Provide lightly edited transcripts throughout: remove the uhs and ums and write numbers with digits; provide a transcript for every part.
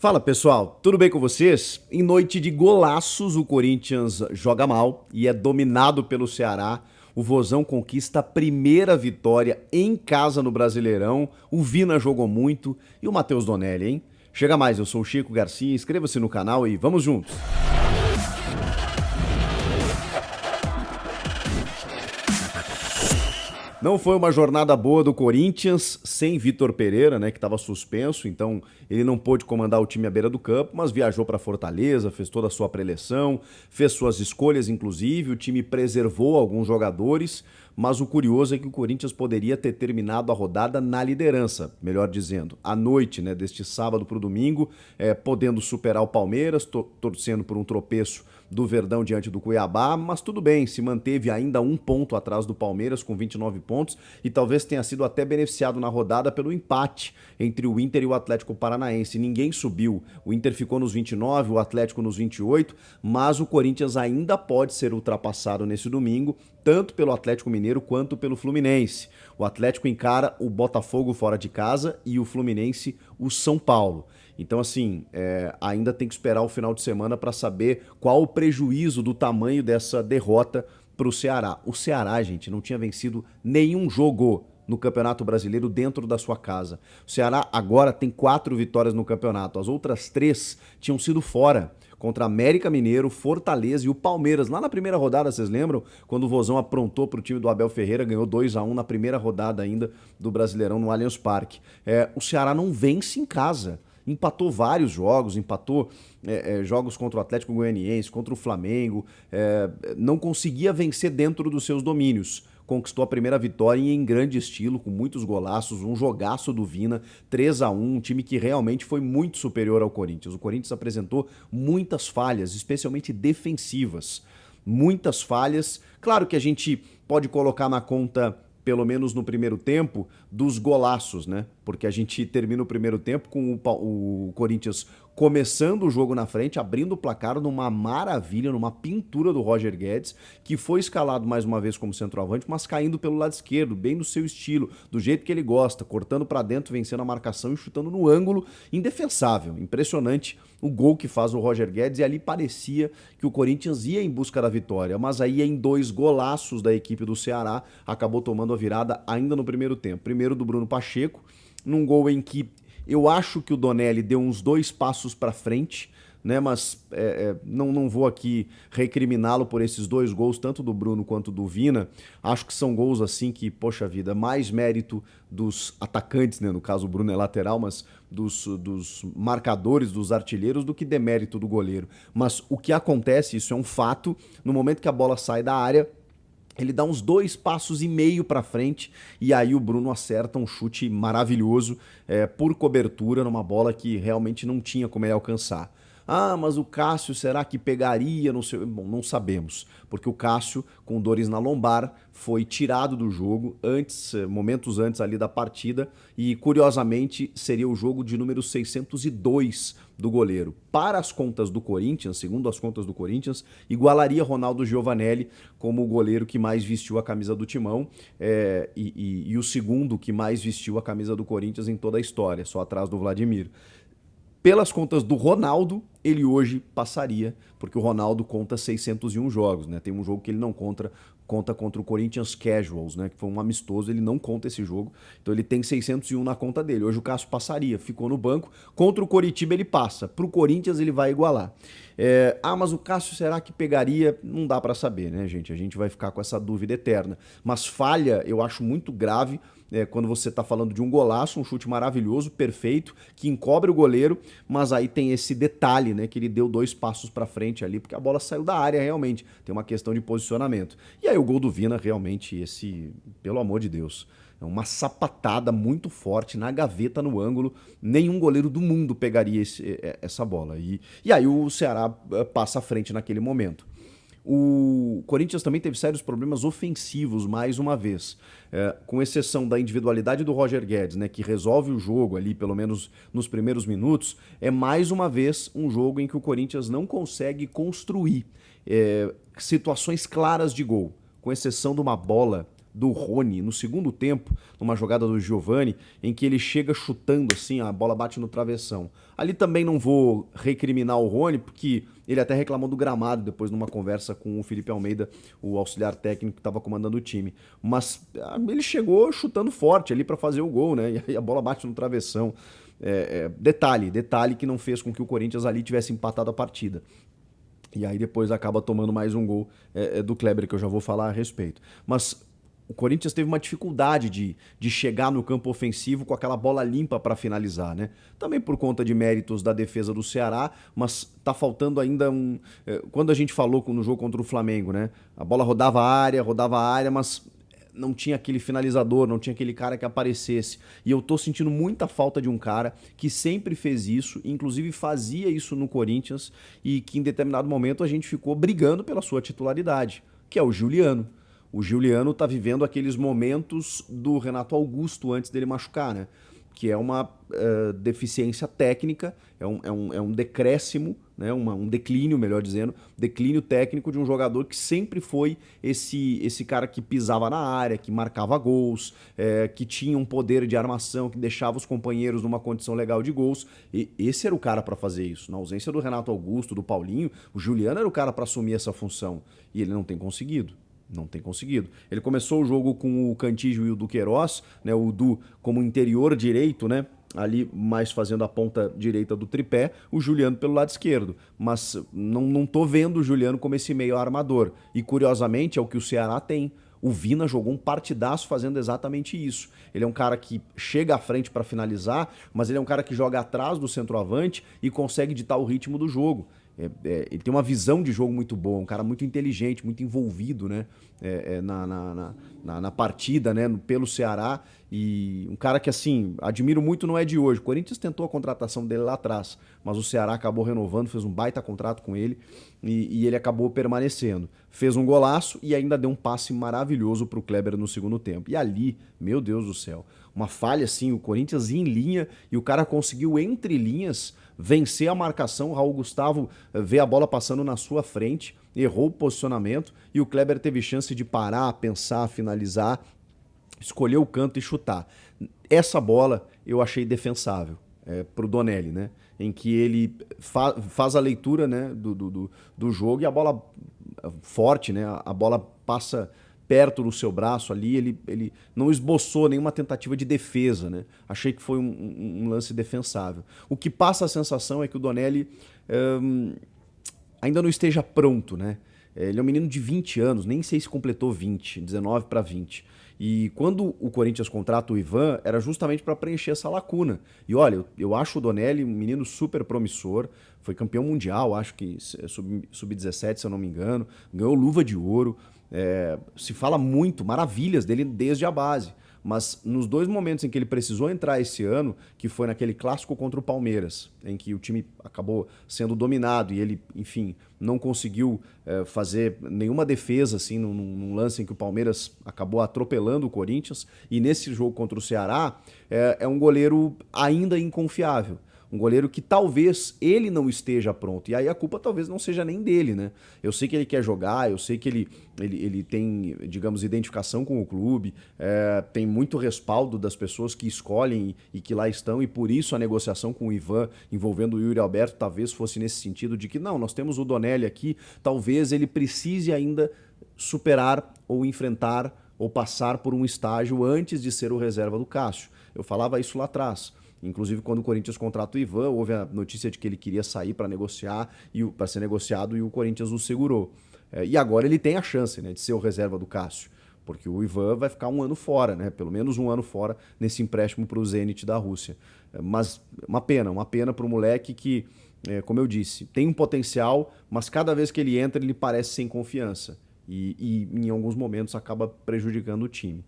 Fala pessoal, tudo bem com vocês? Em noite de golaços, o Corinthians joga mal e é dominado pelo Ceará. O Vozão conquista a primeira vitória em casa no Brasileirão. O Vina jogou muito e o Matheus Donelli, hein? Chega mais, eu sou o Chico Garcia, inscreva-se no canal e vamos juntos! Não foi uma jornada boa do Corinthians sem Vitor Pereira, né, que estava suspenso, então ele não pôde comandar o time à beira do campo, mas viajou para Fortaleza, fez toda a sua preleção, fez suas escolhas inclusive, o time preservou alguns jogadores, mas o curioso é que o Corinthians poderia ter terminado a rodada na liderança, melhor dizendo, à noite, né, deste sábado para o domingo, podendo superar o Palmeiras, torcendo por um tropeço do Verdão diante do Cuiabá, mas tudo bem, se manteve ainda um ponto atrás do Palmeiras com 29 pontos e talvez tenha sido até beneficiado na rodada pelo empate entre o Inter e o Atlético Paranaense. Ninguém subiu, o Inter ficou nos 29, o Atlético nos 28, mas o Corinthians ainda pode ser ultrapassado nesse domingo, tanto pelo Atlético Mineiro quanto pelo Fluminense. O Atlético encara o Botafogo fora de casa e o Fluminense o São Paulo. Então, assim, ainda tem que esperar o final de semana para saber qual o prejuízo do tamanho dessa derrota para o Ceará. O Ceará, gente, não tinha vencido nenhum jogo no Campeonato Brasileiro dentro da sua casa. O Ceará agora tem 4 vitórias no campeonato. As outras 3 tinham sido fora. Contra América Mineiro, Fortaleza e o Palmeiras. Lá na primeira rodada, vocês lembram? Quando o Vozão aprontou para o time do Abel Ferreira, ganhou 2-1 na primeira rodada ainda do Brasileirão no Allianz Parque. O Ceará não vence em casa. Empatou vários jogos, empatou jogos contra o Atlético Goianiense, contra o Flamengo, não conseguia vencer dentro dos seus domínios. Conquistou a primeira vitória em grande estilo, com muitos golaços, um jogaço do Vina, 3-1, um time que realmente foi muito superior ao Corinthians. O Corinthians apresentou muitas falhas, especialmente defensivas. Muitas falhas. Claro que a gente pode colocar na conta, pelo menos no primeiro tempo, dos golaços, né? Porque a gente termina o primeiro tempo com o Corinthians começando o jogo na frente, abrindo o placar numa maravilha, numa pintura do Roger Guedes, que foi escalado mais uma vez como centroavante, mas caindo pelo lado esquerdo, bem no seu estilo, do jeito que ele gosta, cortando para dentro, vencendo a marcação e chutando no ângulo, indefensável. Impressionante o gol que faz o Roger Guedes, e ali parecia que o Corinthians ia em busca da vitória, mas aí em 2 golaços da equipe do Ceará, acabou tomando a virada ainda no primeiro tempo. Primeiro do Bruno Pacheco, num gol em que eu acho que o Donelli deu uns 2 passos para frente, né? Mas não vou aqui recriminá-lo por esses 2 gols, tanto do Bruno quanto do Vina. Acho que são gols assim que, poxa vida, mais mérito dos atacantes, né? No caso o Bruno é lateral, mas dos marcadores, dos artilheiros, do que demérito do goleiro. Mas o que acontece, isso é um fato, no momento que a bola sai da área, ele dá uns 2 passos e meio para frente e aí o Bruno acerta um chute maravilhoso por cobertura numa bola que realmente não tinha como ele alcançar. Ah, mas o Cássio será que pegaria? Não sei. Bom, não sabemos, porque o Cássio, com dores na lombar, foi tirado do jogo momentos antes ali da partida, e curiosamente seria o jogo de número 602 do goleiro. Para as contas do Corinthians, segundo as contas do Corinthians, igualaria Ronaldo Giovanelli como o goleiro que mais vestiu a camisa do Timão, e o segundo que mais vestiu a camisa do Corinthians em toda a história, só atrás do Vladimir. Pelas contas do Ronaldo, ele hoje passaria, porque o Ronaldo conta 601 jogos, né? Tem um jogo que ele não conta contra o Corinthians Casuals, né? Que foi um amistoso, ele não conta esse jogo, então ele tem 601 na conta dele. Hoje o Cássio passaria, ficou no banco, contra o Coritiba ele passa, pro Corinthians ele vai igualar. Mas o Cássio será que pegaria? Não dá pra saber, né, gente? A gente vai ficar com essa dúvida eterna. Mas falha, eu acho muito grave, quando você tá falando de um golaço, um chute maravilhoso, perfeito, que encobre o goleiro, mas aí tem esse detalhe, né, que ele deu 2 passos pra frente ali, porque a bola saiu da área realmente, tem uma questão de posicionamento. E aí o gol do Vina, realmente, pelo amor de Deus, é uma sapatada muito forte na gaveta, no ângulo, nenhum goleiro do mundo pegaria essa bola. E aí o Ceará passa à frente naquele momento. O Corinthians também teve sérios problemas ofensivos, mais uma vez, com exceção da individualidade do Roger Guedes, né, que resolve o jogo ali, pelo menos nos primeiros minutos. É mais uma vez um jogo em que o Corinthians não consegue construir situações claras de gol, com exceção de uma bola do Rony no segundo tempo, numa jogada do Giovani, em que ele chega chutando assim, a bola bate no travessão. Ali também não vou recriminar o Rony, porque ele até reclamou do gramado depois numa conversa com o Felipe Almeida, o auxiliar técnico que estava comandando o time. Mas ele chegou chutando forte ali para fazer o gol, né? E aí a bola bate no travessão. Detalhe que não fez com que o Corinthians ali tivesse empatado a partida. E aí depois acaba tomando mais um gol do Kleber, que eu já vou falar a respeito. Mas o Corinthians teve uma dificuldade de chegar no campo ofensivo com aquela bola limpa para finalizar, né? Também por conta de méritos da defesa do Ceará, mas tá faltando ainda quando a gente falou no jogo contra o Flamengo, né? A bola rodava a área, mas não tinha aquele finalizador, não tinha aquele cara que aparecesse. E eu tô sentindo muita falta de um cara que sempre fez isso, inclusive fazia isso no Corinthians, e que em determinado momento a gente ficou brigando pela sua titularidade, que é o Giuliano. O Giuliano tá vivendo aqueles momentos do Renato Augusto antes dele machucar, né? Que é uma deficiência técnica, é um decréscimo, né? Um declínio, melhor dizendo, declínio técnico de um jogador que sempre foi esse cara que pisava na área, que marcava gols, que tinha um poder de armação, que deixava os companheiros numa condição legal de gols. E esse era o cara para fazer isso. Na ausência do Renato Augusto, do Paulinho, o Giuliano era o cara para assumir essa função. E ele não tem conseguido. Não tem conseguido. Ele começou o jogo com o Cantígio e o Duqueiroz, né? O Du como interior direito, né? Ali mais fazendo a ponta direita do tripé, o Giuliano pelo lado esquerdo. Mas não tô vendo o Giuliano como esse meio armador. E curiosamente é o que o Ceará tem. O Vina jogou um partidaço fazendo exatamente isso. Ele é um cara que chega à frente para finalizar, mas ele é um cara que joga atrás do centroavante e consegue ditar o ritmo do jogo. Ele tem uma visão de jogo muito boa, um cara muito inteligente, muito envolvido, né? Na partida, né? Pelo Ceará. E um cara que, assim, admiro muito, não é de hoje. O Corinthians tentou a contratação dele lá atrás, mas o Ceará acabou renovando, fez um baita contrato com ele e ele acabou permanecendo. Fez um golaço e ainda deu um passe maravilhoso pro Kleber no segundo tempo. E ali, meu Deus do céu, uma falha assim, o Corinthians ia em linha e o cara conseguiu, entre linhas, vencer a marcação. O Raul Gustavo vê a bola passando na sua frente, errou o posicionamento e o Kleber teve chance de parar, pensar, finalizar, escolher o canto e chutar. Essa bola eu achei defensável pro Donelli, né? Em que ele faz a leitura, né, do jogo e a bola forte, né? A bola passa perto do seu braço ali, ele não esboçou nenhuma tentativa de defesa, né? Achei que foi um lance defensável. O que passa a sensação é que o Donelli ainda não esteja pronto, né? Ele é um menino de 20 anos, nem sei se completou 20, 19 para 20. E quando o Corinthians contrata o Ivan, era justamente para preencher essa lacuna. E olha, eu acho o Donelli um menino super promissor, foi campeão mundial, acho que sub-17, se eu não me engano, ganhou luva de ouro. Se fala muito, maravilhas dele desde a base. Mas nos dois momentos em que ele precisou entrar esse ano, que foi naquele clássico contra o Palmeiras, em que o time acabou sendo dominado e ele, enfim, não conseguiu fazer nenhuma defesa assim, num lance em que o Palmeiras acabou atropelando o Corinthians, e nesse jogo contra o Ceará, é um goleiro ainda inconfiável. Um goleiro que talvez ele não esteja pronto. E aí a culpa talvez não seja nem dele, né? Eu sei que ele quer jogar, eu sei que ele tem, digamos, identificação com o clube, tem muito respaldo das pessoas que escolhem e que lá estão, e por isso a negociação com o Ivan envolvendo o Yuri Alberto talvez fosse nesse sentido de que não, nós temos o Donelli aqui, talvez ele precise ainda superar ou enfrentar ou passar por um estágio antes de ser o reserva do Cássio. Eu falava isso lá atrás. Inclusive, quando o Corinthians contrata o Ivan, houve a notícia de que ele queria sair para negociar, para ser negociado, e o Corinthians o segurou. E agora ele tem a chance, né, de ser o reserva do Cássio, porque o Ivan vai ficar um ano fora, né, pelo menos um ano fora nesse empréstimo para o Zenit da Rússia. Mas uma pena para o moleque que, como eu disse, tem um potencial, mas cada vez que ele entra ele parece sem confiança e em alguns momentos acaba prejudicando o time.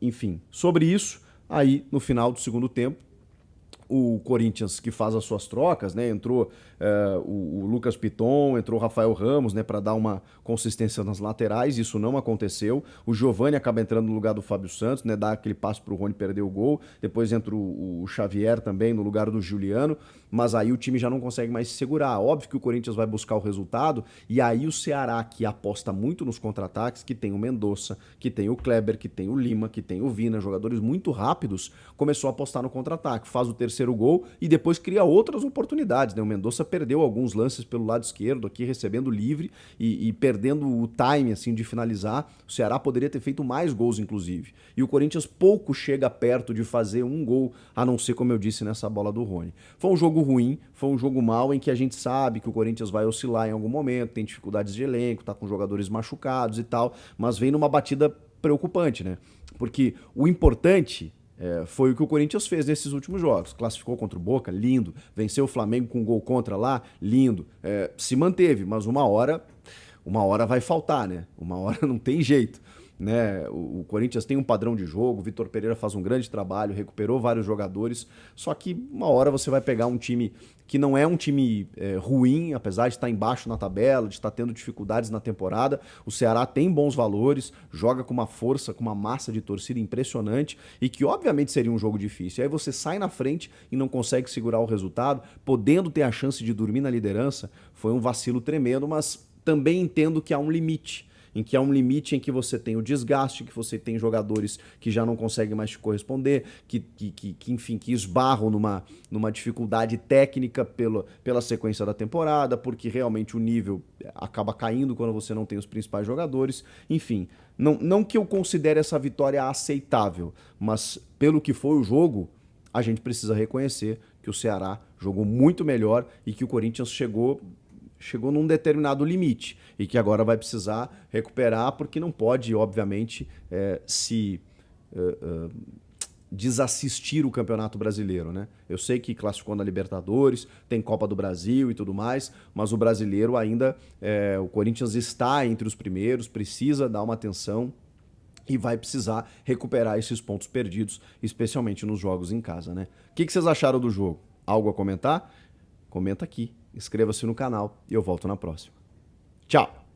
Enfim, sobre isso. Aí, no final do segundo tempo, o Corinthians que faz as suas trocas, né? Entrou o Lucas Piton, entrou o Rafael Ramos, né? Para dar uma consistência nas laterais, isso não aconteceu. O Giovani acaba entrando no lugar do Fábio Santos, né? Dá aquele passo pro Rony perder o gol. Depois entra o Xavier também no lugar do Juliano, mas aí o time já não consegue mais se segurar. Óbvio que o Corinthians vai buscar o resultado, e aí o Ceará, que aposta muito nos contra-ataques, que tem o Mendonça, que tem o Kleber, que tem o Lima, que tem o Vina, jogadores muito rápidos, começou a apostar no contra-ataque, faz o terceiro gol e depois cria outras oportunidades, né? O Mendonça perdeu alguns lances pelo lado esquerdo aqui, recebendo livre e perdendo o time assim de finalizar. O Ceará poderia ter feito mais gols, inclusive. E o Corinthians pouco chega perto de fazer um gol, a não ser, como eu disse, nessa bola do Rony. Foi um jogo ruim, foi um jogo mau, em que a gente sabe que o Corinthians vai oscilar em algum momento, tem dificuldades de elenco, tá com jogadores machucados e tal, mas vem numa batida preocupante, né? Porque o importante foi o que o Corinthians fez nesses últimos jogos. Classificou contra o Boca, lindo. Venceu o Flamengo com um gol contra lá, lindo. Se manteve, mas uma hora vai faltar, né? Uma hora não tem jeito. Né? O Corinthians tem um padrão de jogo, o Vitor Pereira faz um grande trabalho, recuperou vários jogadores, só que uma hora você vai pegar um time que não é um time ruim, apesar de estar embaixo na tabela, de estar tendo dificuldades na temporada. O Ceará tem bons valores, joga com uma força, com uma massa de torcida impressionante e que obviamente seria um jogo difícil. Aí você sai na frente e não consegue segurar o resultado, podendo ter a chance de dormir na liderança. Foi um vacilo tremendo, mas também entendo que há um limite. Em que você tem o desgaste, que você tem jogadores que já não conseguem mais te corresponder, enfim, que esbarram numa dificuldade técnica pela sequência da temporada, porque realmente o nível acaba caindo quando você não tem os principais jogadores. Enfim, não que eu considere essa vitória aceitável, mas pelo que foi o jogo, a gente precisa reconhecer que o Ceará jogou muito melhor e que o Corinthians chegou num determinado limite e que agora vai precisar recuperar, porque não pode, obviamente, desassistir o Campeonato Brasileiro, né? Eu sei que classificou na Libertadores, tem Copa do Brasil e tudo mais, mas o brasileiro ainda, o Corinthians está entre os primeiros, precisa dar uma atenção e vai precisar recuperar esses pontos perdidos, especialmente nos jogos em casa, né? O que vocês acharam do jogo? Algo a comentar? Comenta aqui, inscreva-se no canal e eu volto na próxima. Tchau!